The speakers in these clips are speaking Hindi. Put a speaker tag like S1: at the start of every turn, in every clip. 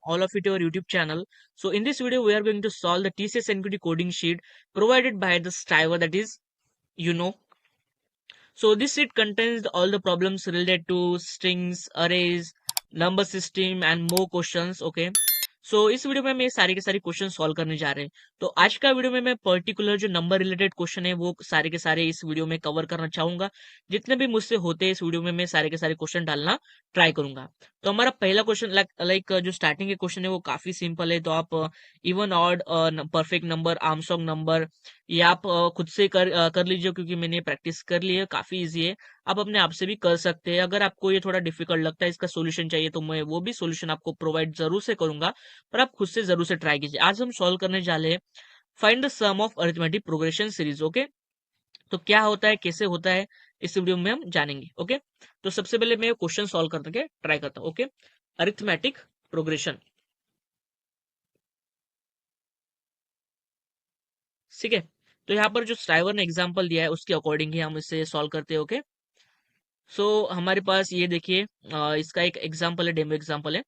S1: all of you to our YouTube channel. So in this video, we are going to solve the TCS NQT coding sheet provided by the Striver, that is, you know. So this sheet contains all the problems related to strings, arrays, number system and more questions. Okay. सो इस वीडियो में मैं सारे के सारे क्वेश्चन सॉल्व करने जा रहे हैं। तो आज का वीडियो में मैं पर्टिकुलर जो नंबर रिलेटेड क्वेश्चन है वो सारे के सारे इस वीडियो में कवर करना चाहूंगा। जितने भी मुझसे होते हैं इस वीडियो में मैं सारे के सारे क्वेश्चन डालना ट्राई करूंगा। तो हमारा पहला क्वेश्चन लाइक जो स्टार्टिंग के क्वेश्चन है वो काफी सिंपल है। तो आप even odd perfect number, Armstrong number, ये आप खुद से कर लीजिए, क्योंकि मैंने प्रैक्टिस कर ली है, काफी इजी है। आप अपने आप से भी कर सकते हैं। अगर आपको ये थोड़ा डिफिकल्ट लगता है, इसका सोल्यूशन चाहिए, तो मैं वो भी सोल्यूशन आपको प्रोवाइड जरूर से करूंगा, पर आप खुद से जरूर से ट्राई कीजिए। आज हम सॉल्व करने जा रहे हैं find the sum of arithmetic progression series. Okay, तो क्या होता है, कैसे होता है, इस वीडियो में हम जानेंगे। ओके, तो सबसे पहले मैं क्वेश्चन सॉल्व करने के ट्राई करता हूँ। ओके, अरिथमेटिक प्रोग्रेशन, ठीक है। तो यहाँ पर जो स्ट्राइवर ने एग्जांपल दिया है उसके अकॉर्डिंग ही हम इसे सॉल्व करते हैं। ओके, सो हमारे पास ये देखिए, इसका एक एग्जांपल है, डेमो एग्जांपल है।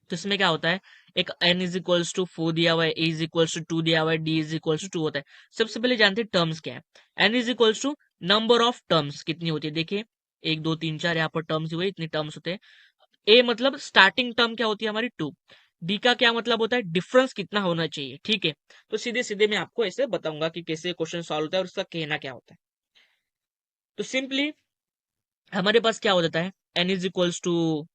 S1: तो इसमें क्या होता है, एक n इज इक्वल्स टू 4 दिया हुआ है, a इज इक्वल्स टू 2 दिया हुआ है, d इज इक्वल्स टू 2 होता है। सबसे पहले जानते हैं टर्म्स क्या है। n is equals to number of terms कितनी होती है, देखिए 1 2 3 4 यहाँ पर टर्म्स हुए, इतने टर्म्स होते हैं। a मतलब स्टार्टिंग टर्म क्या होती है हमारी 2। d का क्या मतलब होता है, डिफरेंस कितना होना चाहिए, ठीक है। तो सीधे सीधे मैं आपको ऐसे बताऊंगा कि कैसे क्वेश्चन सॉल्व होता है और उसका कहना क्या होता है। तो सिंपली हमारे पास क्या हो जाता है, n इज इक्वल्स टू,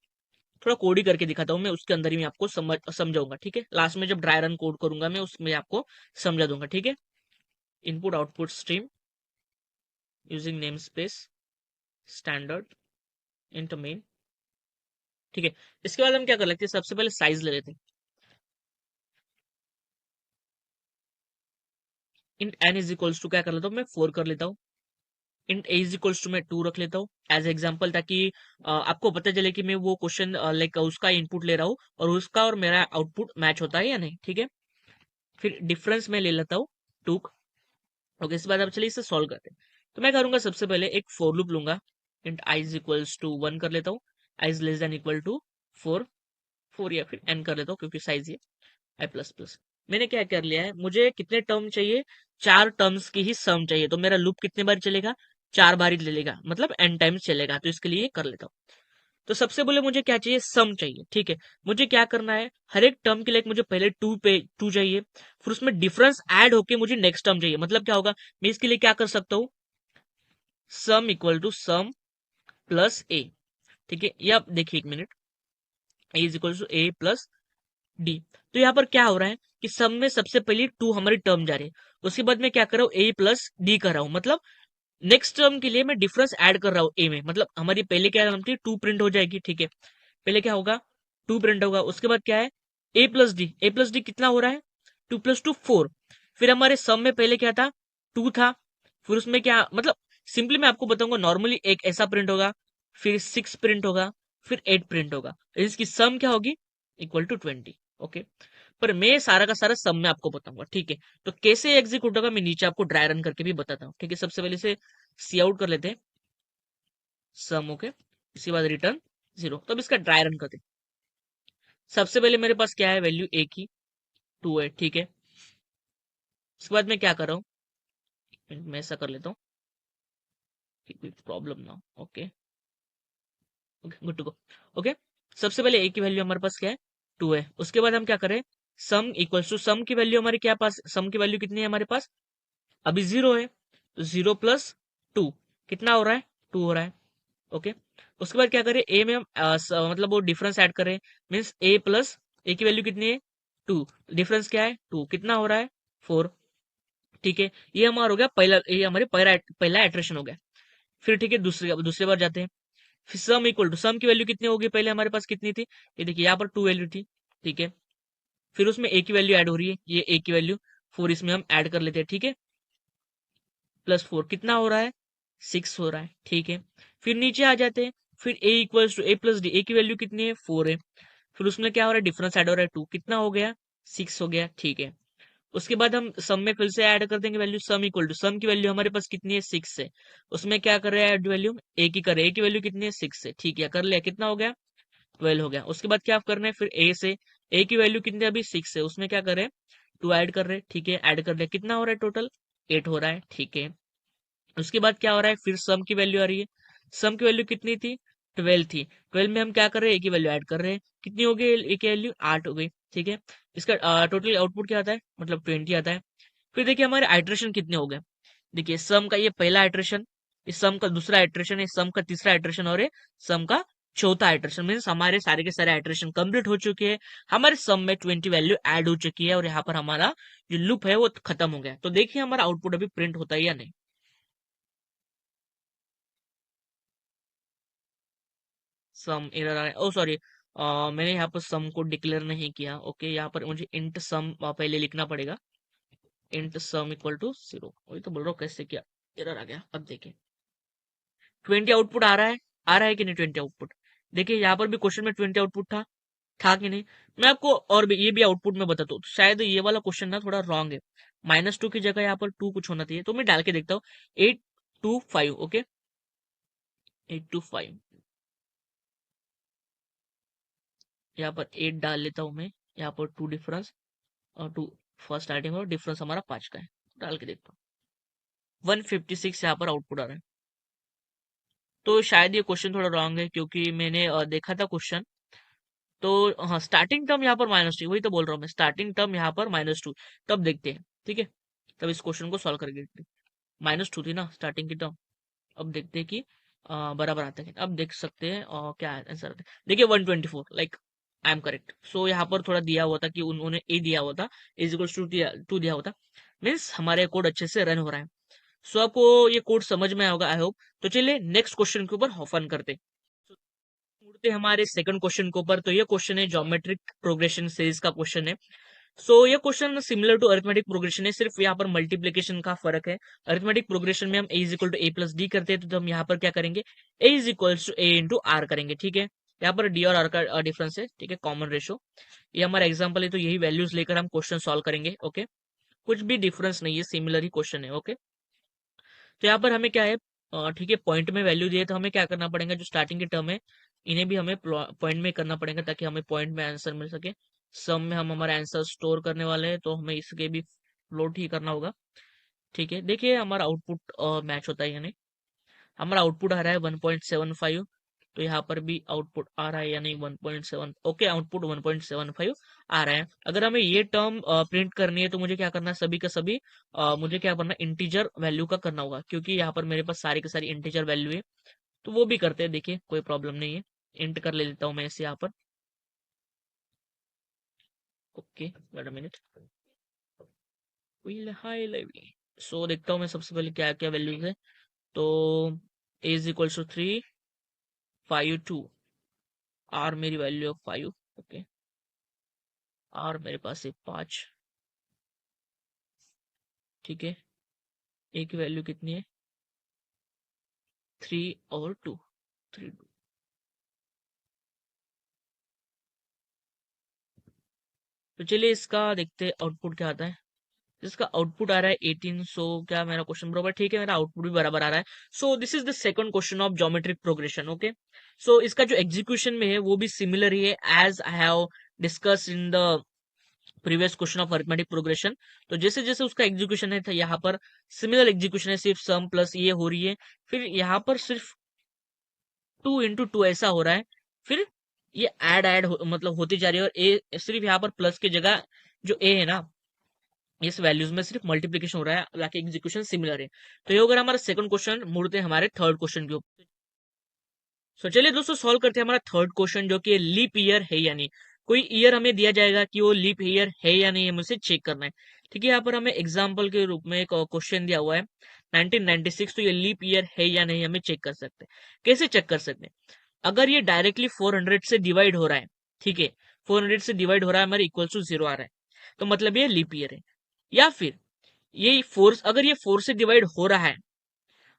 S1: थोड़ा कोड ही करके दिखाता हूँ मैं, उसके अंदर ही मैं आपको समझाऊंगा, ठीक है। लास्ट में जब ड्राई रन कोड करूंगा मैं उसमें आपको समझा दूंगा, ठीक है। Input output stream using name space standard int main, ठीक है। इसके बाद हम क्या कर लेते हैं, सबसे पहले साइज ले लेते हैं। Int n is equals to क्या कर लेता हूँ मैं, 4 कर लेता हूँ। Int a is equals to मैं 2 रख लेता हूँ एज एग्जाम्पल, ताकि आपको पता चले कि मैं वो क्वेश्चन लाइक उसका इनपुट ले रहा हूँ और उसका और मेरा आउटपुट मैच होता है या नहीं, ठीक है। फिर डिफरेंस में ले लेता हूँ 2। ओके, इसके बाद अब चलिए इसे सॉल्व करते हैं। तो मैं करूंगा सबसे पहले एक फॉर लूप लूंगा। Int I is equals to 1 कर लेता हूँ, I is less than equal to 4, 4 या फिर एन कर लेता हूँ क्योंकि साइज ये आई प्लस प्लस। मैंने क्या कर लिया है, मुझे कितने टर्म चाहिए, 4 टर्म्स की ही सम चाहिए। तो मेरा लूप कितने बार चलेगा, 4 बार ही चलेगा, मतलब एन टाइम्स चलेगा। तो इसके लिए कर लेता हूँ। तो सबसे पहले मुझे क्या चाहिए, सम चाहिए, ठीक है। मुझे क्या करना है, हर एक टर्म के लिए मुझे पहले 2 चाहिए, फिर उसमें डिफरेंस ऐड होके मुझे नेक्स्ट टर्म चाहिए। मतलब क्या होगा, मैं इसके लिए क्या कर सकता हूँ, sum equal to sum plus a, ठीक है। ये आप देखिए एक minute, a is equal to A plus d. तो यहाँ पर क्या हो रहा है कि सम में सबसे पहले 2 हमारी टर्म जा रही है, उसके बाद मैं क्या कर रहा हूँ, ए प्लस डी कर रहा हूँ। मतलब नेक्स्ट टर्म के लिए मैं डिफरेंस ऐड कर रहा हूँ ए में। मतलब हमारी पहले क्या थी, 2 प्रिंट हो जाएगी, ठीक है। पहले क्या होगा, 2 प्रिंट होगा, उसके बाद क्या है, ए प्लस डी। ए प्लस डी कितना हो रहा है, 2 प्लस 2 4। फिर हमारे सम में पहले क्या था, 2 था। फिर उसमें क्या, मतलब सिंपली मैं आपको बताऊंगा, नॉर्मली एक ऐसा प्रिंट होगा, फिर 6 प्रिंट होगा, फिर 8 प्रिंट होगा। इसकी सम क्या होगी, इक्वल टू 20। ओके, पर मैं सारा का सारा सम में आपको बताऊंगा, ठीक है। तो कैसे एग्जीक्यूट होगा मैं नीचे आपको ड्राई रन करके भी बताता हूँ, ठीक है। सबसे पहले से सी आउट कर लेते हैं सम। ओके, इसके बाद रिटर्न 0। तो अब इसका ड्राई रन करते हैं। सबसे पहले मेरे पास क्या है, वैल्यू ए की 2 है, ठीक है। उसके बाद मैं क्या कर रहा हूँ, मैं ऐसा कर लेता हूँ कि कोई प्रॉब्लम ना हो। Okay, okay, good to go. Okay, सबसे पहले ए की वैल्यू हमारे पास क्या है, 2 है। उसके बाद हम क्या करें, सम इक्वल्स टू सम की वैल्यू हमारे क्या पास, सम की वैल्यू कितनी है हमारे पास, अभी 0 है। तो 0 प्लस 2 कितना हो रहा है, 2 हो रहा है। ओके, उसके बाद क्या करें, ए में हम मतलब वो डिफरेंस ऐड करें, मीन्स ए प्लस ए की वैल्यू कितनी है, 2। डिफरेंस क्या है, 2 कितना हो रहा है, 4, ठीक है। ये हमारा हो गया पहला, ये हमारे पहला इटरेशन हो गया। फिर ठीक है, दूसरे दूसरे बार जाते हैं। फिर सम इक्वल टू सम की वैल्यू कितनी होगी, पहले हमारे पास कितनी थी, ये देखिए यहाँ पर 2 वैल्यू थी, ठीक है। फिर उसमें ए की वैल्यू ऐड हो रही है, ये ए की वैल्यू 4 इसमें हम ऐड कर लेते हैं, ठीक है। प्लस 4 कितना हो रहा है, 6 हो रहा है, ठीक है। फिर नीचे आ जाते हैं, फिर a equals to A plus d. A की वैल्यू कितनी है, 4 है। फिर उसमें क्या हो रहा है, डिफरेंस ऐड हो रहा है, 2 कितना हो गया, 6 हो गया, ठीक है। उसके बाद हम सम में फिर से ऐड कर देंगे वैल्यू, सम इक्वल टू सम की वैल्यू हमारे पास कितनी है, 6 है। उसमें क्या कर रहे हैं, ऐड वैल्यू ए की कर रहे हैं, ए की वैल्यू कितनी है, 6 है, ठीक है। कर लिया, कितना हो गया, 12 हो गया। उसके बाद क्या करना है, फिर ए से ए की वैल्यू कितनी है? अभी 6 है, उसमें क्या कर रहे हैं? 2 ऐड कर रहे हैं, ठीक है, ऐड कर रहे हैं, कितना हो रहा है टोटल? 8 हो रहा है, ठीक है। उसके बाद क्या हो रहा है? फिर सम की वैल्यू आ रही है। सम की वैल्यू कितनी थी? 12 थी। 12 में हम क्या कर रहे हैं? ए की वैल्यू ऐड कर रहे हैं, कितनी हो गई? ए की वैल्यू 8 हो गई, ठीक है। इसका टोटल आउटपुट क्या आता है? मतलब 20 आता है। फिर देखिए हमारे आइट्रेशन कितने हो गए। देखिए सम का ये पहला आइट्रेशन, इस सम का दूसरा आइट्रेशन, इस सम का तीसरा आइट्रेशन और ये सम का चौथा आइट्रेशन। मीन्स हमारे सारे के सारे आइट्रेशन कंप्लीट हो चुके हैं। हमारे सम में 20 वैल्यू ऐड हो चुकी है और यहाँ पर हमारा जो लूप है वो खत्म हो गया। तो देखिए हमारा आउटपुट अभी प्रिंट होता है या नहीं। सम एरर आ रहा है, ओ सॉरी, मैंने यहाँ पर सम को डिक्लेयर नहीं किया। ओके, यहाँ पर मुझे इंट सम पहले लिखना पड़ेगा। इंट सम इक्वल टू 0, वही तो बोल रहा हूँ, कैसे क्या एरर आ गया। अब देखिए 20 आउटपुट आ रहा है, आ रहा है कि नहीं 20 आउटपुट? देखिए यहाँ पर भी क्वेश्चन में 20 आउटपुट था कि नहीं? मैं आपको और भी ये भी आउटपुट में बताता हूँ। तो शायद ये वाला क्वेश्चन ना थोड़ा रॉन्ग है, -2 की जगह यहाँ पर 2 कुछ होना चाहिए, तो मैं डाल के देखता हूँ। 825, ओके, 825, यहाँ पर 8 डाल लेता हूँ मैं। यहाँ पर 2 डिफरेंस और 2 फर्स्ट स्टार्टिंग और डिफरेंस हमारा 5 का है, डाल के देखता हूँ। 156 यहाँ पर आउटपुट आ रहा है। तो शायद ये क्वेश्चन थोड़ा रॉन्ग है, क्योंकि मैंने देखा था क्वेश्चन। तो हाँ, स्टार्टिंग टर्म यहाँ पर -2, वही तो बोल रहा हूँ मैं, स्टार्टिंग टर्म यहाँ पर -2। तब देखते हैं, ठीक है, तब इस क्वेश्चन को सॉल्व करके देखते हैं। -2 थी ना स्टार्टिंग की टर्म। अब देखते हैं कि बराबर आता है। अब देख सकते हैं क्या आंसर आता है। देखिए 124, लाइक आई एम करेक्ट। सो यहाँ पर थोड़ा दिया हुआ था कि उन्होंने ए दिया हुआ था, इज इक्वल टू 2 दिया हुआ था। मीन्स हमारे कोड अच्छे से रन हो रहा है। सो आपको ये कोड समझ में आया होगा, आई होप। तो चलिए नेक्स्ट क्वेश्चन के ऊपर फन करते हैं। मुड़ते हैं हमारे सेकंड क्वेश्चन के ऊपर। तो ये क्वेश्चन है ज्योमेट्रिक प्रोग्रेशन सीरीज का क्वेश्चन है। सो ये question similar to arithmetic progression है, सिर्फ यहाँ पर मल्टीप्लीकेशन का फर्क है। अरिथमेटिक प्रोग्रेशन में हम a is equal to A plus d करते हैं, तो हम यहाँ पर क्या करेंगे? A is equal to a into r करेंगे, ठीक है। यहाँ पर डी और आर का डिफरेंस है, ठीक है, कॉमन रेशो। ये हमारा एग्जाम्पल है, तो यही वैल्यूज लेकर हम क्वेश्चन सॉल्व करेंगे, ओके। कुछ भी डिफरेंस नहीं है, सिमिलर ही क्वेश्चन है, ओके। तो यहाँ पर हमें क्या है, ठीक है, पॉइंट में वैल्यू दिए, तो हमें क्या करना पड़ेगा? जो स्टार्टिंग के टर्म है इन्हें भी हमें पॉइंट में करना पड़ेगा, ताकि हमें पॉइंट में आंसर मिल सके। सम में हम हमारा आंसर स्टोर करने वाले हैं, तो हमें इसके भी फ्लोट ही करना होगा, ठीक है। देखिए हमारा आउटपुट मैच होता है या नहीं। हमारा आउटपुट आ रहा है 1.75। तो यहाँ पर भी आउटपुट आ रहा है या नहीं? 1.7, ओके, आउटपुट 1.75 आ रहा है। अगर हमें ये टर्म प्रिंट करनी है, तो मुझे क्या करना है? सभी का सभी मुझे क्या करना है? इंटीजर वैल्यू का करना होगा, क्योंकि यहाँ पर मेरे पास सारी की सारी इंटीजर वैल्यू है। तो वो भी करते हैं, देखिए कोई प्रॉब्लम नहीं है। इंट कर ले लेता हूँ मैं इसे यहाँ पर, ओके, वेट अ मिनट। सो देखता हूँ मैं सबसे पहले क्या क्या वैल्यूज है। तो ए इज इक्वल टू 3, 5, 2, आर मेरी वैल्यू ऑफ 5, ओके, आर मेरे पास है 5, ठीक है। ए की वैल्यू कितनी है? 3 और 2, 3, 2। तो चलिए इसका देखते हैं आउटपुट क्या आता है। इसका आउटपुट आ रहा है 18। सो क्या मेरा क्वेश्चन बराबर? ठीक है, मेरा आउटपुट भी बराबर आ रहा है। So this is the second question of geometric progression, okay. So इसका जो एग्जीक्यूशन में है वो भी सिमिलर ही है, as I have discuss in the previous question of arithmetic progression. तो जैसे जैसे उसका एग्जीक्यूशन है, था यहाँ पर सिमिलर एग्जीक्यूशन है, सिर्फ सम प्लस ये हो रही है। फिर यहाँ पर सिर्फ 2 into 2 ऐसा हो रहा है। फिर ये मतलब होती जा रही है, और ए सिर्फ यहाँ पर प्लस की जगह जो ए है ना, इस वैल्यूज में सिर्फ मल्टीप्लीकेशन हो रहा है, बाकी एग्जीक्यूशन सिमिलर है। तो ये होगा हमारा सेकंड क्वेश्चन। मुड़ते हैं हमारे थर्ड क्वेश्चन के ऊपर। सो चलिए दोस्तों सॉल्व करते हैं हमारा थर्ड क्वेश्चन, जो कि लीप ईयर है या नहीं। कोई ईयर हमें दिया जाएगा कि वो लीप ईयर है या नहीं, हमें उसे चेक करना है, ठीक है। यहाँ पर हमें एग्जाम्पल के रूप में एक क्वेश्चन दिया हुआ है 1996। तो ये लीप ईयर है या नहीं हमें चेक कर सकते हैं। कैसे चेक कर सकते हैं? अगर ये डायरेक्टली 400 से डिवाइड हो रहा है, ठीक है, 400 से डिवाइड हो रहा है, हमारे इक्वल टू 0 आ रहा है, तो मतलब ये लीप ईयर है। या फिर ये फोर्स, अगर ये 4 से डिवाइड हो रहा है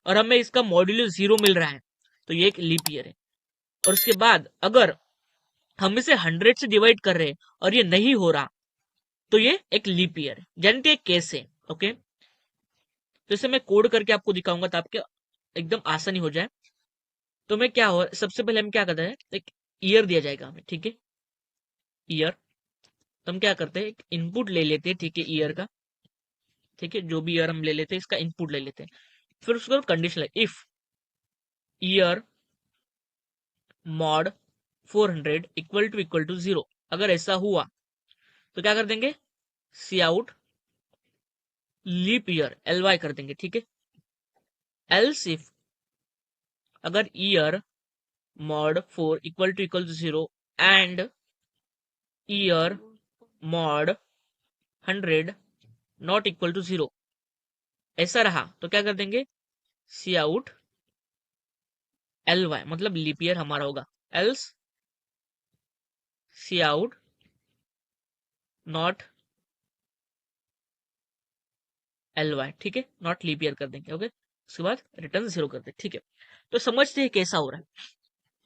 S1: और हमें इसका मॉड्यूलो 0 मिल रहा है, तो ये एक लीप ईयर है। और उसके बाद अगर हम इसे 100 से डिवाइड कर रहे हैं और ये नहीं हो रहा, तो ये एक लीप ईयर है, यानी कि एक केस है, ओके। तो इसे मैं कोड करके आपको दिखाऊंगा, ताकि एकदम आसानी हो जाए। तो मैं क्या हो, सबसे पहले हम क्या करते हैं, एक ईयर दिया जाएगा हमें, ठीक है, ईयर। तो हम क्या करते हैं, इनपुट ले लेते हैं, ठीक है, ईयर का, ठीक है, जो भी ईयर हम ले लेते हैं इसका इनपुट ले लेते हैं। फिर उसको कंडीशन है, if year mod 400 equal to 0, अगर ऐसा हुआ तो क्या कर देंगे, C out leap year LY कर देंगे, ठीक है। एल्स इफ अगर year mod 4 equal to 0 and year mod 100 not equal to 0, ऐसा रहा तो क्या कर देंगे, सी आउट LY, मतलब लीप ईयर हमारा होगा, else C out not LY, ठीक है, नॉट लीप ईयर कर देंगे, ओके। उसके बाद रिटर्न 0 कर देंगे, ठीक है। तो समझते हैं कैसा हो रहा है।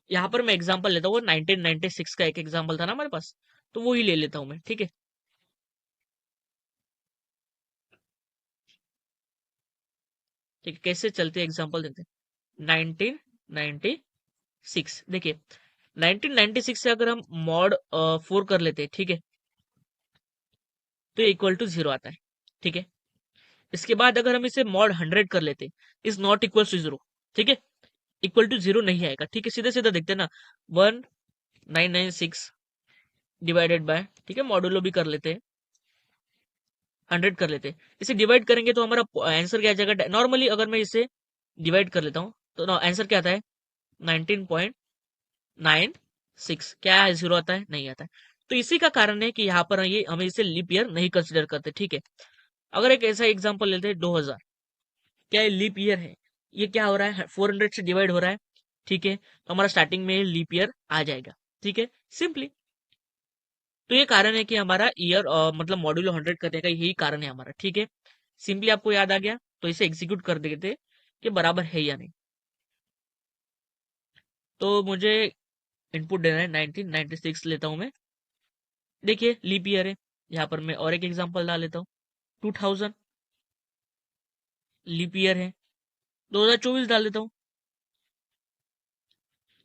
S1: यहाँ पर मैं एग्जांपल लेता हूँ, 1996 का एक एग्जांपल था ना हमारे पास, तो वो ही ले लेता हूँ मैं, ठीक है। ठीक है, कैसे चलते हैं एग्जांपल देते हैं। 1996, देखिए 1996 से अगर हम मॉड 4 कर लेते हैं, ठीक है, तो इक्वल टू 0 आता है, ठीक है। इसके बाद अगर हम इसे मॉड 100 कर लेते हैं, इज नॉट इक्वल टू 0, ठीक है, इक्वल टू 0 नहीं आएगा, ठीक है। सीधे सीधा देखते हैं ना, 1996 डिवाइडेड बाय, ठीक है, मॉडुलो भी कर लेते हैं, 100 कर लेते हैं। इसे डिवाइड करेंगे तो हमारा आंसर क्या आ जाएगा, नॉर्मली अगर मैं इसे डिवाइड कर लेता हूँ तो आंसर क्या आता है, 19.96, क्या है, 0 आता है, नहीं आता है। तो इसी का कारण है कि यहाँ पर ये हमें इसे लीप ईयर नहीं कंसिडर करते, ठीक है। अगर एक ऐसा एग्जांपल लेते हैं 2000, क्या ये लीप ईयर है, ये क्या हो रहा है, 400 से डिवाइड हो रहा है, ठीक है, तो हमारा स्टार्टिंग में लीप ईयर आ जाएगा, ठीक है, सिंपली। तो ये कारण है कि हमारा ईयर मतलब मॉड्यूलो 100 करने का यही कारण है हमारा, ठीक है। सिंपली आपको याद आ गया तो इसे एग्जीक्यूट कर देते कि बराबर है या नहीं। तो मुझे इनपुट देना है 1996 लेता हूं मैं, देखिए लीप ईयर है। यहाँ पर मैं और एक एग्जांपल डाल लेता हूँ, 2000 लीप ईयर है। 2024 डाल देता हूँ,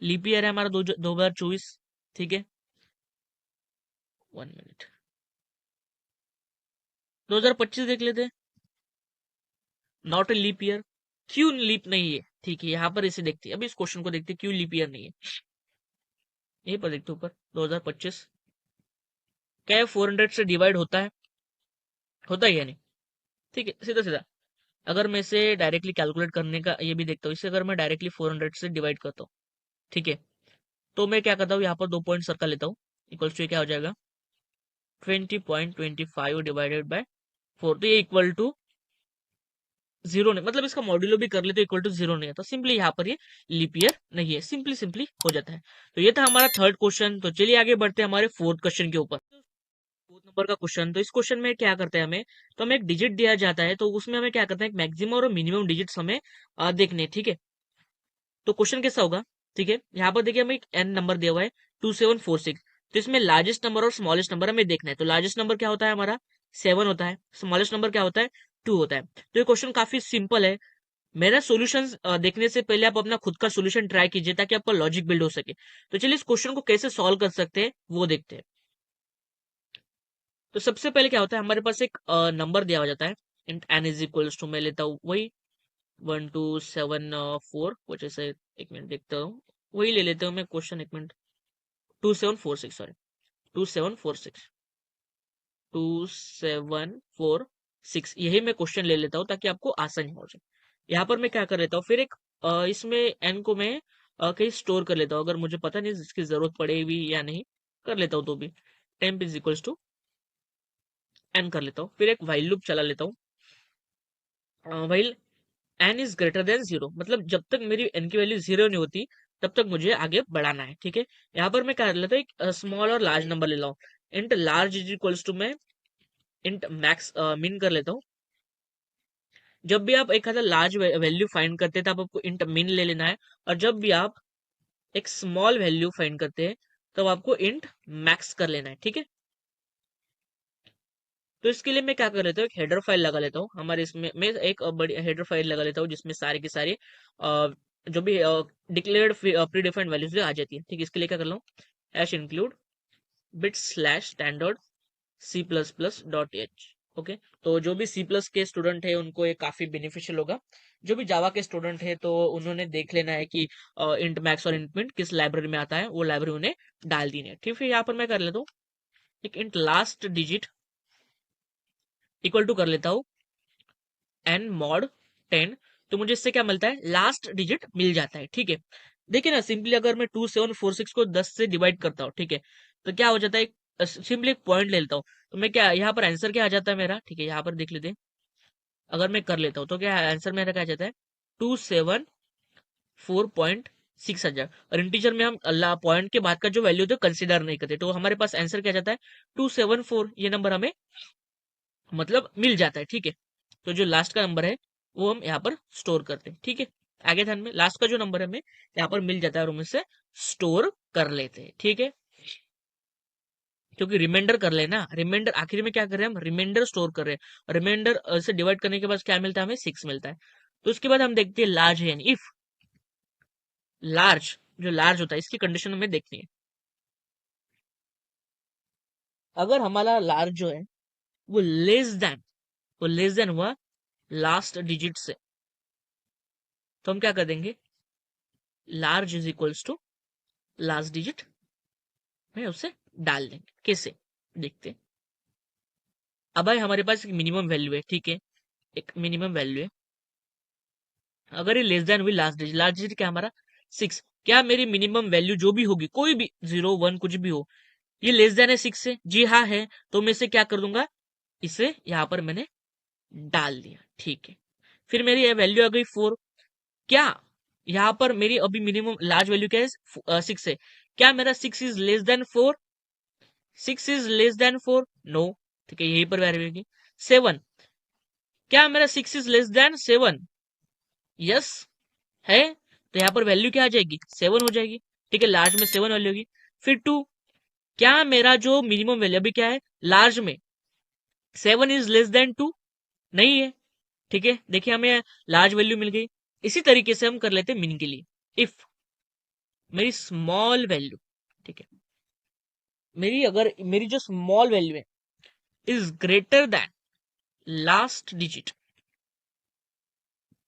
S1: लीप ईयर है हमारा 2024, ठीक है। 1 मिनट, 2025 देख लेते हैं, नॉट ए लीप ईयर, क्यों लीप नहीं है, ठीक है। यहाँ पर इसे देखते हैं, अभी इस क्वेश्चन को देखते हैं क्यों लीप ईयर नहीं है। यहीं पर देखते ऊपर 2025, क्या 400 से डिवाइड होता है या नहीं, ठीक है, सीधा सीधा। अगर मैं इसे डायरेक्टली कैलकुलेट करने का ये भी देखता हूँ, इसे अगर मैं डायरेक्टली 400 से डिवाइड करता हूँ, ठीक है, तो मैं क्या करता हूँ, यहाँ पर 2 पॉइंट सर्कल लेता हूँ, इक्वल्स टू क्या हो जाएगा, 20.25 डिवाइडेड बाय 4, तो ये इक्वल टू 0 नहीं, मतलब इसका मॉड्यूलो भी कर ले तो इक्वल टू 0 नहीं है, तो सिंपली यहाँ पर ये लीप ईयर नहीं है, सिंपली सिंपली हो जाता है। तो ये था हमारा थर्ड क्वेश्चन। तो चलिए आगे बढ़ते हैं हमारे फोर्थ क्वेश्चन के ऊपर। फोर्थ नंबर का क्वेश्चन, तो इस क्वेश्चन में क्या करते हैं हमें, तो हमें एक डिजिट दिया जाता है, तो उसमें हमें क्या करते हैं, मैक्सिमम और मिनिमम डिजिट्स हमें देखने, ठीक है। तो क्वेश्चन कैसा होगा, ठीक है, यहाँ पर देखिए हमें एक एन नंबर दिया हुआ है 2746, तो इसमें लार्जेस्ट नंबर और स्मॉलेस्ट नंबर हमें देखना है। तो लार्जेस्ट नंबर क्या होता है हमारा, 7 होता है, स्मॉलेस्ट नंबर क्या होता है, 2 होता है। तो ये क्वेश्चन काफी सिंपल है। मेरा सॉल्यूशन देखने से पहले आप अपना खुद का सॉल्यूशन ट्राई कीजिए ताकि आपका लॉजिक बिल्ड हो सके। तो चलिए इस क्वेश्चन को कैसे सॉल्व कर सकते हैं वो देखते हैं। तो सबसे पहले क्या होता है, हमारे पास एक नंबर दिया हो जाता है, int n is equals to, मैं लेता हूँ वही 1274 कुछ ऐसे, एक मिनट देखता हूँ, वही ले लेते हूँ मैं क्वेश्चन, एक मिनट, 2746, सॉरी 2746, 2746, यही मैं क्वेश्चन ले लेता हूँ ताकि आपको आसानी हो जाए। यहाँ पर मैं क्या कर लेता हूँ, फिर एक इसमें एन को मैं कहीं स्टोर कर लेता हूँ, अगर मुझे पता नहीं इसकी जरूरत पड़ेगी या नहीं, कर लेता हूँ तो भी, temp is equals to n कर लेता हूँ, फिर एक वाइल लूप चला लेता हूँ, while n is greater than 0, मतलब जब तक मेरी एन की वैल्यू 0 नहीं होती तब तक मुझे आगे बढ़ाना है, ठीक है। यहाँ पर मैं क्या कर लेता हूँ, एक स्मॉल और लार्ज नंबर ले ला हूँ, int large is equals to मैं इंट मैक्स मिन कर लेता हूँ। जब भी आप एक लार्ज वैल्यू फाइंड करते हैं तो आपको इंट मिन ले लेना है, और जब भी आप एक स्मॉल वैल्यू फाइंड करते हैं तब आपको इंट मैक्स कर लेना है, ठीक है। तो इसके लिए मैं क्या कर लेता हूँ, एक हेडर फाइल लगा लेता हूँ हमारे इसमें, मैं एक बड़ी हेडर फाइल लगा लेता हूँ जिसमें सारे के सारे जो भी डिक्लेयर्ड प्री डिफाइंड वैल्यूज आ जाती है, ठीक है। इसके लिए क्या कर लो, hash include bit slash standard C++.h। Okay, तो जो भी C+ के स्टूडेंट है उनको ये काफी बेनिफिशियल होगा। जो भी जावा के स्टूडेंट है तो उन्होंने देख लेना है कि इंट मैक्स और इंट मिन किस लाइब्रेरी में आता है, वो लाइब्रेरी उन्हें डाल देनी है। ठीक है, यहाँ पर मैं कर लेता हूँ एक int last digit equal to कर लेता हूँ एन मॉड 10। तो मुझे इससे क्या मिलता है, लास्ट डिजिट मिल जाता है। ठीक है, देखिए ना, सिंपली अगर मैं 2746 को 10 से डिवाइड करता हूँ, ठीक है, तो क्या हो जाता है, सिंपली एक पॉइंट ले लेता हूँ, तो मैं क्या यहाँ पर आंसर क्या आ जाता है मेरा। ठीक है, यहाँ पर देख लेते हैं, अगर मैं कर लेता हूँ तो क्या आंसर मेरा क्या आ जाता है, 274.6 हजार। और इंटीजर में हम अल्लाह पॉइंट के बाद का जो वैल्यू होता है कंसिडर नहीं करते, तो हमारे पास आंसर क्या जाता है, 274। ये नंबर हमें मतलब मिल जाता है। ठीक है, तो जो लास्ट का नंबर है वो हम यहाँ पर स्टोर करते हैं। ठीक है, आगे ध्यान में, लास्ट का जो नंबर है हमें यहाँ पर मिल जाता है और हम इसे स्टोर कर लेते हैं। ठीक है, क्योंकि रिमाइंडर कर लेना, रिमाइंडर आखिर में क्या कर रहे हैं हम, रिमाइंडर स्टोर कर रहे हैं। रिमाइंडर से डिवाइड करने के बाद क्या मिलता है हमें, 6 मिलता है। तो उसके बाद हम देखते हैं लार्ज है, इफ लार्ज, जो लार्ज होता है इसकी कंडीशन हमें देखनी है। अगर हमारा लार्ज जो है वो लेस देन, वो लेस देन हुआ लास्ट डिजिट से, तो हम क्या कर देंगे, large is equals to last digit में उसे डाल देंगे। कैसे, देखते हैं। अब भाई हमारे पास एक मिनिमम वैल्यू है। ठीक है, एक मिनिमम वैल्यू है, अगर ये लेस देन हुई लास्ट डिजिट क्या हमारा 6, क्या मेरी मिनिमम वैल्यू जो भी होगी, कोई भी 0 1 कुछ भी हो, ये लेस देन है 6 से, जी हाँ है, तो मैं इसे क्या कर दूंगा, इसे यहां पर मैंने डाल दिया। ठीक है, फिर मेरी ये वैल्यू आ गई 4। क्या यहाँ पर मेरी अभी मिनिमम लार्ज वैल्यू क्या है, 6 है, क्या मेरा 6 is less than 4, 6 is less than 4, no. ठीक है, यहीं पर वैल्यू होगी 7, क्या मेरा 6 इज लेस देन 7, यस है, तो यहाँ पर वैल्यू क्या आ जाएगी, 7 हो जाएगी। ठीक है, लार्ज में 7 वैल्यू होगी। फिर 2, क्या मेरा जो मिनिमम वैल्यू अभी क्या है, लार्ज में 7 इज लेस देन 2, नहीं है। ठीक है, देखिए हमें लार्ज वैल्यू मिल गई। इसी तरीके से हम कर लेते हैं मिन के लिए, इफ मेरी स्मॉल वैल्यू, ठीक है, मेरी अगर मेरी जो स्मॉल वैल्यू है is greater then last digit,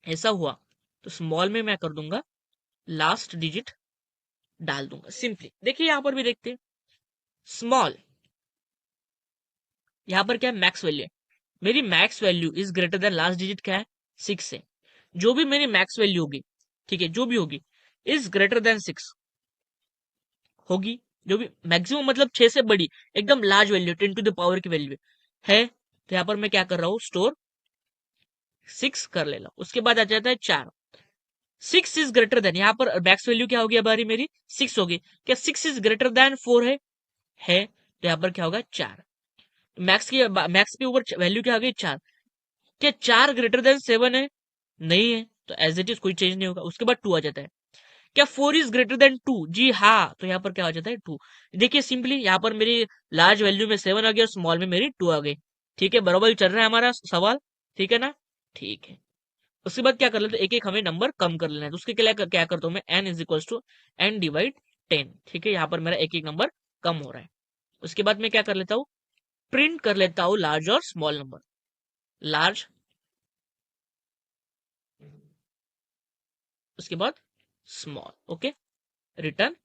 S1: ऐसा हुआ तो स्मॉल में मैं कर दूंगा लास्ट डिजिट डाल दूंगा सिंपली। देखिए यहां पर भी देखते हैं, स्मॉल, यहां पर क्या है, मैक्स वैल्यू है, मेरी max value is greater then last digit क्या है, 6 है। जो भी मेरी मैक्स वैल्यू होगी, ठीक है, जो भी होगी इज ग्रेटर देन 6 होगी, जो भी मैक्सिमम मतलब 6 से बड़ी, एकदम large value 10 to the power की वैल्यू है, तो यहां पर मैं क्या कर रहा हूं, स्टोर 6 कर ले ला। उसके बाद आ जाता है 4, 6 इज ग्रेटर देन, यहाँ पर मैक्स वैल्यू क्या होगी हमारी, मेरी 6 होगी, क्या 6 इज ग्रेटर देन 4 है, तो यहाँ पर क्या होगा 4, मैक्स के ऊपर वैल्यू क्या आ गई 4, क्या 4 ग्रेटर देन 7 है, नहीं है, तो एज इट इज कोई चेंज नहीं होगा। उसके बाद 2 आ जाता है, क्या 4 इज ग्रेटर देन 2, जी हाँ, तो यहाँ पर क्या आ जाता है 2। देखिए सिंपली यहाँ पर मेरी लार्ज वैल्यू में 7 आ गई और स्मॉल में मेरी 2 आ गई। ठीक है, बराबर चल रहा है हमारा सवाल, ठीक है ना, ठीक है। उसके बाद क्या कर लेते, एक एक हमें नंबर कम कर लेना है, तो उसके लिए क्या करता हूँ मैं, n is equal to n divide 10। ठीक है, यहाँ पर मेरा एक एक नंबर कम हो रहा है। उसके बाद मैं क्या कर लेता हूँ, प्रिंट कर लेता हूँ लार्ज और स्मॉल नंबर, लार्ज, उसके बाद स्मॉल, ओके, रिटर्न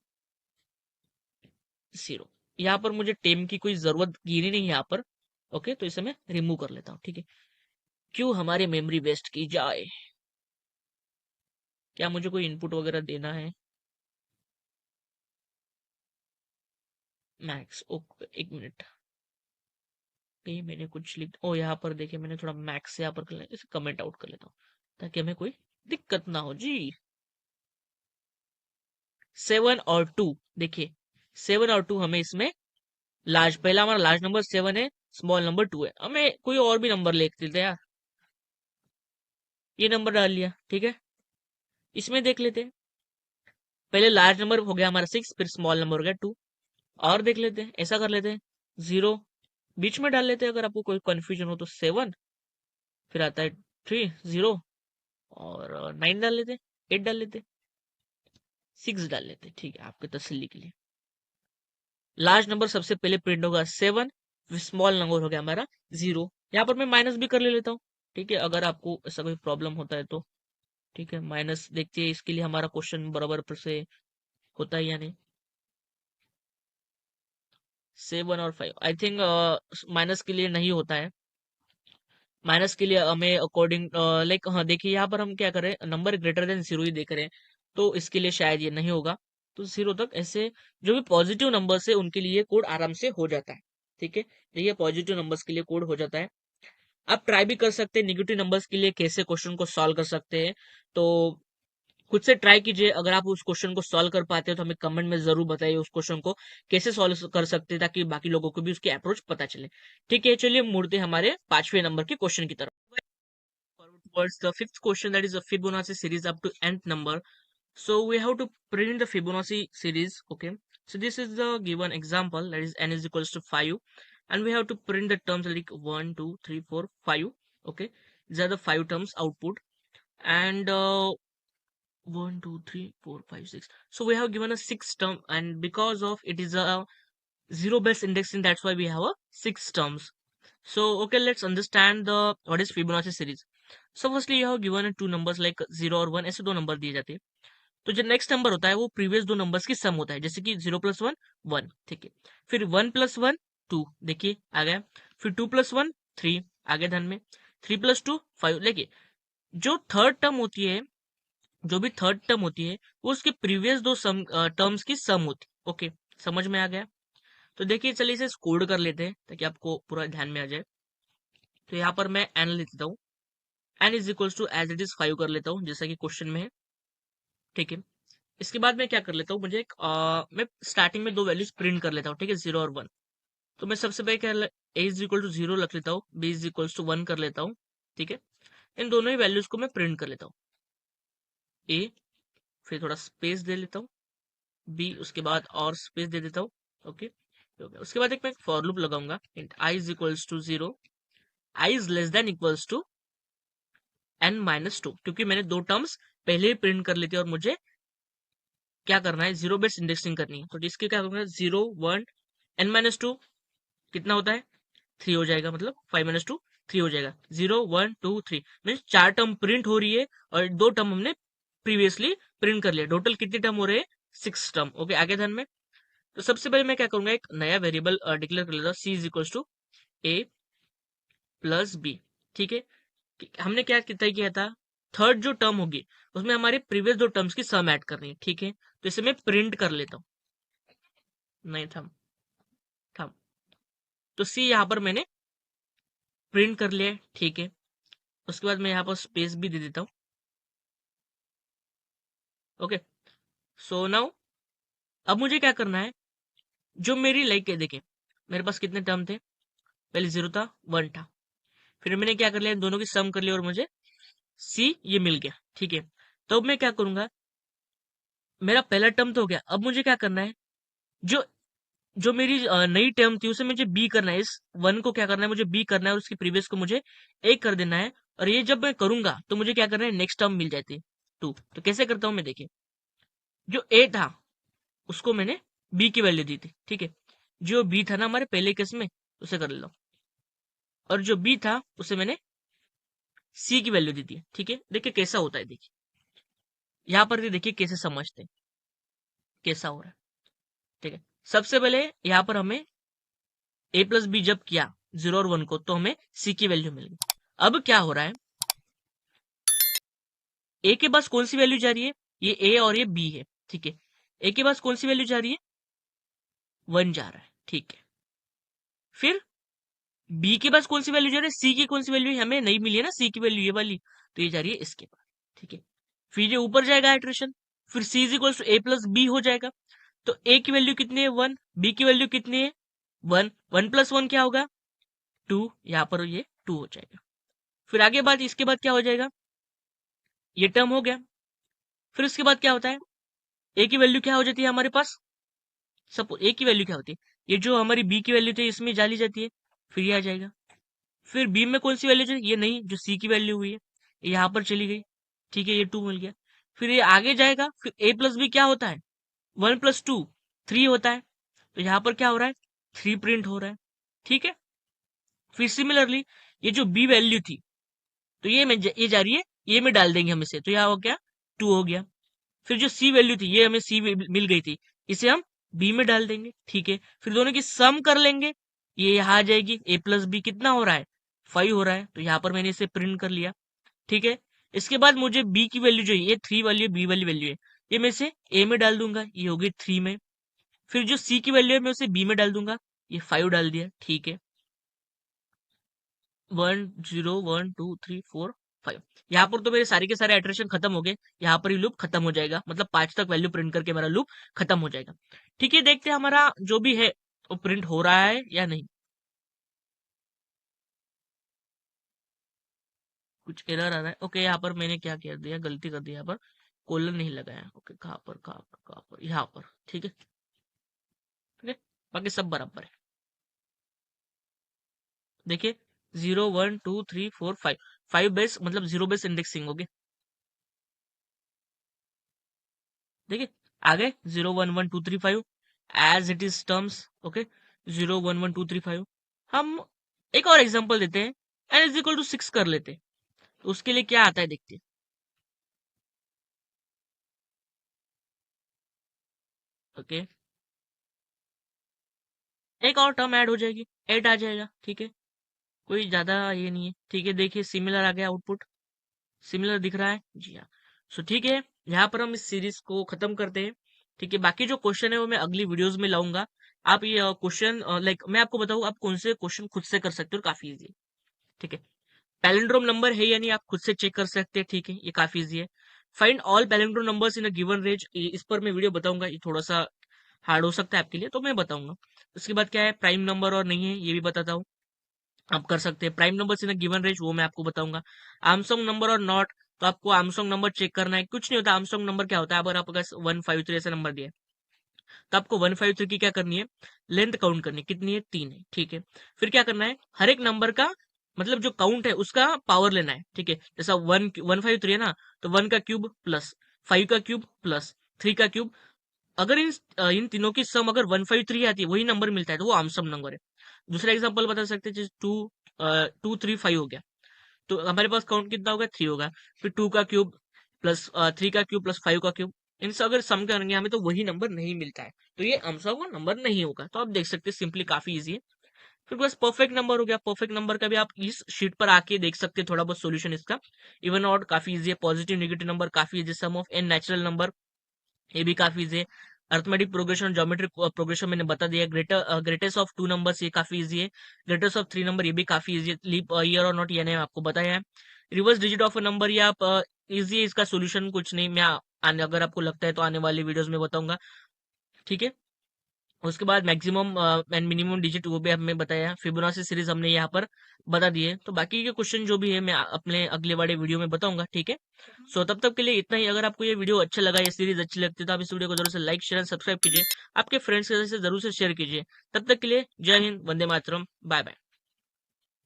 S1: 0। यहाँ पर मुझे टेम की कोई जरूरत गिरी नहीं है यहाँ पर, ओके, तो इसे मैं रिमूव कर लेता हूँ। ठीक है, क्यों हमारी मेमोरी वेस्ट की जाए, क्या मुझे कोई इनपुट वगैरह देना है, मैक्स, ओके, एक मिनट, कहीं मैंने कुछ लिख, ओ यहाँ पर देखिए मैंने थोड़ा मैक्स यहाँ पर इसे कमेंट आउट कर लेता हूँ ताकि हमें कोई दिक्कत ना हो जी। 7 और 2, देखिए 7 और 2 हमें इसमें लार्ज, पहला हमारा लार्ज नंबर 7 है, स्मॉल नंबर 2 है, हमें कोई और भी नंबर लिख देते यार, ये नंबर डाल लिया। ठीक है, इसमें देख लेते हैं, पहले लार्ज नंबर हो गया हमारा 6, फिर स्मॉल नंबर हो गया 2, और देख लेते हैं, ऐसा कर लेते हैं 0 बीच में डाल लेते हैं, अगर आपको कोई कंफ्यूजन हो तो 7, फिर आता है 3 0, और 9 डाल लेते हैं, 8 डाल लेते हैं, 6 डाल लेते हैं। ठीक है, आपके तसल्ली के लिए लार्ज नंबर सबसे पहले प्रिंट होगा 7, स्मॉल नंबर हो गया हमारा 0। यहाँ पर मैं माइनस भी कर ले लेता हूँ, ठीक है, अगर आपको ऐसा कोई प्रॉब्लम होता है तो। ठीक है, माइनस देखते हैं इसके लिए हमारा क्वेश्चन बराबर पर से होता है या नहीं। 7 और 5 आई थिंक माइनस के लिए नहीं होता है। माइनस के लिए हमें अकॉर्डिंग लाइक, हाँ देखिए यहाँ पर हम क्या करें, नंबर ग्रेटर देन 0 ही देख रहे हैं, तो इसके लिए शायद ये नहीं होगा। तो 0 तक ऐसे जो भी पॉजिटिव नंबर्स है उनके लिए कोड आराम से हो जाता है। ठीक है, देखिए पॉजिटिव नंबर्स के लिए कोड हो जाता है। आप ट्राई भी कर सकते हैं नेगेटिव नंबर्स के लिए कैसे क्वेश्चन को सॉल्व कर सकते हैं। तो खुद से ट्राई कीजिए, अगर आप उस क्वेश्चन को सॉल्व कर पाते हैं तो हमें कमेंट में जरूर बताइए उस क्वेश्चन को कैसे सॉल्व कर सकते हैं, ताकि बाकी लोगों को भी उसकी अप्रोच पता चले। ठीक है, चलिए मुड़ते हैं हमारे 5वें नंबर के क्वेश्चन की तरफ। Forward towards the fifth question, that is a Fibonacci series up to nth number. So we have to print the Fibonacci series. Okay, so this is the given example, that is n is equals to 5, and we have to print the terms like 1 2 3 4 5. Okay, these are the 5 terms output, and 1 2 3 4 5 6. So we have given a 6 term, and because of it is a zero based indexing, that's why we have a 6 terms. So okay, let's understand the what is Fibonacci series. So firstly you have given two numbers like 0 और 1, ऐसे दो नंबर दिए जाते हैं। तो जो नेक्स्ट नंबर होता है वो प्रीवियस दो नंबर्स की सम होता है, जैसे कि 0 + 1 1, ठीक है। फिर 1 + 1 2, देखिए आ गया। फिर 2 + 1 3, आगे ध्यान में। 3 + 2 5, देखिए जो थर्ड टर्म होती है, जो भी थर्ड टर्म होती है वो उसके प्रीवियस दो टर्म्स की सम होती है। ओके, समझ में आ गया। तो देखिए चलिए इसे कोड कर लेते हैं ताकि आपको पूरा ध्यान में आ जाए। तो यहाँ पर मैं एन लिख देता हूँ, n is equals to as it is 5 कर लेता हूँ जैसा कि क्वेश्चन में है। ठीक है, इसके बाद मैं क्या कर लेता हूँ, मुझे एक मैं स्टार्टिंग में दो वैल्यूज प्रिंट कर लेता हूँ, ठीक है, 0 और 1। तो मैं सबसे पहले क्या, ए इज इक्वल टू 0 रख लेता हूँ, बी इज इक्वल्स टू 1 कर लेता हूँ। ठीक है, इन दोनों ही वैल्यूज को मैं प्रिंट कर लेता हूँ। ए, फिर थोड़ा स्पेस दे लेता हूँ, बी, उसके बाद और स्पेस दे देता हूँ। ओके, उसके बाद एक मैं फॉर लूप लगाऊंगा, int I is equals to 0, i is less than equals to n-2, क्योंकि मैंने दो टर्म्स पहले ही प्रिंट कर ली थी और मुझे क्या करना है, जीरो बेस्ड इंडेक्सिंग करनी है। तो इसके क्या करूंगा, 0 1 n-2 कितना होता है, 3 हो जाएगा, मतलब 5 - 2 3 हो जाएगा। 0 1 2 3 मीन चार टर्म प्रिंट हो रही है और दो टर्म हमने प्रीवियसली प्रिंट कर लिया। टोटल कितने टर्म हो रहे हैं, 6 टर्म। ओके, आगे ध्यान में। तो सबसे पहले मैं क्या करूंगा, एक नया वेरिएबल डिक्लेयर कर लेता हूँ, C is equal to A plus B. ठीक है, हमने क्या तय किया था, थर्ड जो टर्म होगी उसमें हमारे प्रीवियस दो टर्म्स की सम ऐड करनी है। ठीक है, तो इसे मैं प्रिंट कर लेता हूँ, नहीं थम थम। तो सी यहाँ पर मैंने प्रिंट कर लिया है। ठीक है, उसके बाद मैं यहाँ पर स्पेस भी दे देता हूँ। ओके, सो नाउ अब मुझे क्या करना है, जो मेरी लाइक है, देखिए मेरे पास कितने टर्म थे, पहले 0 था, 1 था, फिर मैंने क्या कर लिया, इन दोनों की सम कर लिया और मुझे सी ये मिल गया। ठीक है, तो अब मैं क्या करूंगा, मेरा पहला टर्म तो हो गया, अब मुझे क्या करना है, जो जो मेरी नई टर्म थी उसे मुझे बी करना है, इस 1 को क्या करना है, मुझे बी करना है और उसकी प्रीवियस को मुझे ए कर देना है। और ये जब मैं करूंगा तो मुझे क्या करना है, नेक्स्ट टर्म मिल जाती है 2। तो कैसे करता हूं मैं, देखिए जो ए था उसको मैंने बी की वैल्यू दी थी। ठीक है, जो बी था ना हमारे पहले केस में, उसे कर लेता हूं, और जो बी था उसे मैंने सी की वैल्यू दी थी। ठीक है, देखिए कैसा होता है, देखिए यहाँ पर भी देखिए कैसे समझते हैं, कैसा हो रहा है। ठीक है, सबसे पहले यहाँ पर हमें ए प्लस बी जब किया 0 और 1 को, तो हमें सी की वैल्यू मिल गई। अब क्या हो रहा है, ए के पास कौन सी वैल्यू जा रही है, ये ए और ये बी है। ठीक है, ए के पास कौन सी वैल्यू जा रही है, 1 जा रहा है। ठीक है, फिर बी के पास कौन सी वैल्यू जा रही है, सी की कौन सी वैल्यू हमें नहीं मिली है ना, सी की वैल्यू ये वाली, तो ये जा रही है इसके पास। ठीक है, फिर ये ऊपर जाएगा इटरेशन, फिर C is equal to A plus B हो जाएगा। तो ए की वैल्यू कितनी है, 1, बी की वैल्यू कितनी है, 1, 1 + 1 क्या होगा, 2, यहाँ पर ये 2 हो जाएगा। फिर आगे बात, इसके बाद क्या हो जाएगा, ये टर्म हो गया। फिर उसके बाद क्या होता है, ए की वैल्यू क्या हो जाती है हमारे पास, सपोज ए की वैल्यू क्या होती है, ये जो हमारी बी की वैल्यू थी इसमें डाली जाती है, फिर ये आ जाएगा। फिर बी में कौन सी वैल्यू थी, ये नहीं, जो सी की वैल्यू हुई है ये यहाँ पर चली गई। ठीक है, ये 2 मिल गया। फिर ये आगे जाएगा, फिर ए प्लस बी क्या होता है, 1 + 2 3 होता है। तो यहाँ पर क्या हो रहा है, 3 प्रिंट हो रहा है। ठीक है। फिर सिमिलरली ये जो बी वैल्यू थी, तो ये जा रही है, ये में डाल देंगे हम इसे, तो यहाँ हो गया 2 हो गया। फिर जो सी वैल्यू थी, ये हमें सी मिल गई थी, इसे हम बी में डाल देंगे, ठीक है। फिर दोनों की सम कर लेंगे, ये यहाँ आ जाएगी, ए प्लस बी कितना हो रहा है, 5 हो रहा है, तो यहाँ पर मैंने इसे प्रिंट कर लिया, ठीक है। इसके बाद मुझे बी की वैल्यू जो है, ये 3 वाली है, बी वाली वैल्यू है, ये मैं इसे ए में डाल दूंगा, ये होगी 3 में। फिर जो सी की वैल्यू है मैं उसे बी में डाल दूंगा, ये 5 डाल दिया, ठीक है। 1 0 1 2 3 4 5, यहाँ पर तो मेरे सारे के सारे इटरेशन खत्म हो गए, यहाँ पर ही लूप खत्म हो जाएगा, मतलब 5 तक वैल्यू प्रिंट करके मेरा लूप खत्म हो जाएगा, ठीक है। देखते हैं हमारा जो भी है वो प्रिंट हो रहा है या नहीं। कुछ एरर आ रहा है, ओके। यहाँ पर मैंने क्या कर दिया, गलती कर दिया, यहाँ पर कोलन नहीं लगाया, ओके। कहाँ पर, यहाँ पर, ठीक है, ठीक है। बाकी सब बराबर है, देखिए 0 1 2 3 4 5, 5 बेस मतलब 0 बेस इंडेक्सिंग होगी, देखिए आगे 0 1 1 2 3 5 as it is terms, okay. 0 1 1 2 3 5, हम एक और एग्जांपल देते हैं, n इज इक्वल टू 6 कर लेते हैं, तो उसके लिए क्या आता है देखते हैं, ओके। एक और टर्म ऐड हो जाएगी, 8 आ जाएगा, ठीक है। कोई ज्यादा ये नहीं है, ठीक है। देखिए सिमिलर आ गया आउटपुट, सिमिलर दिख रहा है जी हाँ। सो ठीक है, यहाँ पर हम इस सीरीज को खत्म करते हैं, ठीक है। बाकी जो क्वेश्चन है वो मैं अगली वीडियोस में लाऊंगा। आप ये क्वेश्चन लाइक मैं आपको बताऊँ, आप कौन से क्वेश्चन खुद से कर सकते हो, काफी इजी है, ठीक है। पैलिंड्रोम नंबर है या नहीं आप खुद से चेक कर सकते हैं, ठीक है, ये काफी इजी है। Find all palindrome numbers in a given range, इस पर मैं वीडियो बताऊंगा, ये थोड़ा सा हार्ड हो सकता है आपके लिए, तो मैं बताऊंगा। उसके बाद क्या है, प्राइम नंबर और नहीं है ये भी बताता हूँ, आप कर सकते हैं। Prime number in a given range वो मैं आपको बताऊंगा। आर्मस्ट्रांग नंबर और नॉट, तो आपको आर्मस्ट्रांग नंबर चेक करना है, कुछ नहीं होता। आर्मस्ट्रांग नंबर क्या होता है, अगर आपके पास 153 ऐसा नंबर दिया है, तो आपको 153 की क्या करनी है, लेंथ काउंट करनी है, कितनी है, 3 है, ठीक है। फिर क्या करना है, हर एक नंबर का मतलब जो काउंट है उसका पावर लेना है, ठीक है। जैसा 153 है ना, तो 1 का क्यूब प्लस 5 का क्यूब प्लस 3 का क्यूब, अगर इन तीनों की सम अगर 153 आती है, वही नंबर मिलता है, तो वो आमसम नंबर है। दूसरा एग्जांपल बता सकते हैं, जैसे 2 2 3 5 हो गया, तो हमारे पास काउंट कितना होगा, 3 होगा। फिर 2 का क्यूब प्लस 3 का क्यूब प्लस 5 का क्यूब, इनसे अगर सम करेंगे हमें तो वही नंबर नहीं मिलता है, तो ये आमसम का नंबर नहीं होगा। तो आप देख सकते हैं सिंपली काफी इजी है। फिर बस परफेक्ट नंबर हो गया, परफेक्ट नंबर का भी आप इस शीट पर आके देख सकते हैं थोड़ा बहुत सोल्यूशन इसका। इवन ऑड काफी इजी है, पॉजिटिव नेगेटिव नंबर काफी easy, sum of n natural number ये भी काफी इजी है। अर्थमेटिक प्रोग्रेशन, ज्योमेट्रिक प्रोग्रेशन मैंने बता दिया। ग्रेटेस्ट ऑफ 2 नंबर्स ये काफी इजी है। ग्रेटेस्ट ऑफ 3 नंबर ये भी काफी इजी है। लीप ईयर और नॉट ये मैंने आपको बताया है। Reverse digit of a number ये आप इजी है, इसका सोल्यूशन कुछ नहीं, मैं आने अगर आपको लगता है तो आने वाली वीडियोस में बताऊंगा, ठीक है। उसके बाद मैक्सिमम एंड मिनिमम डिजिट वो भी हमें बताया। फिबोनाची सीरीज हमने यहाँ पर बता दी है। तो बाकी के क्वेश्चन जो भी है मैं अपने अगले वाले वीडियो में बताऊंगा, ठीक है। सो तब तक के लिए इतना ही। अगर आपको ये वीडियो अच्छा लगा, ये सीरीज अच्छी लगती है, तो आप इस वीडियो को जरूर से लाइक शेयर सब्सक्राइब कीजिए, आपके फ्रेंड्स के साथ जरूर से शेयर कीजिए। तब तक के लिए जय हिंद, वंदे मातरम, बाय बाय।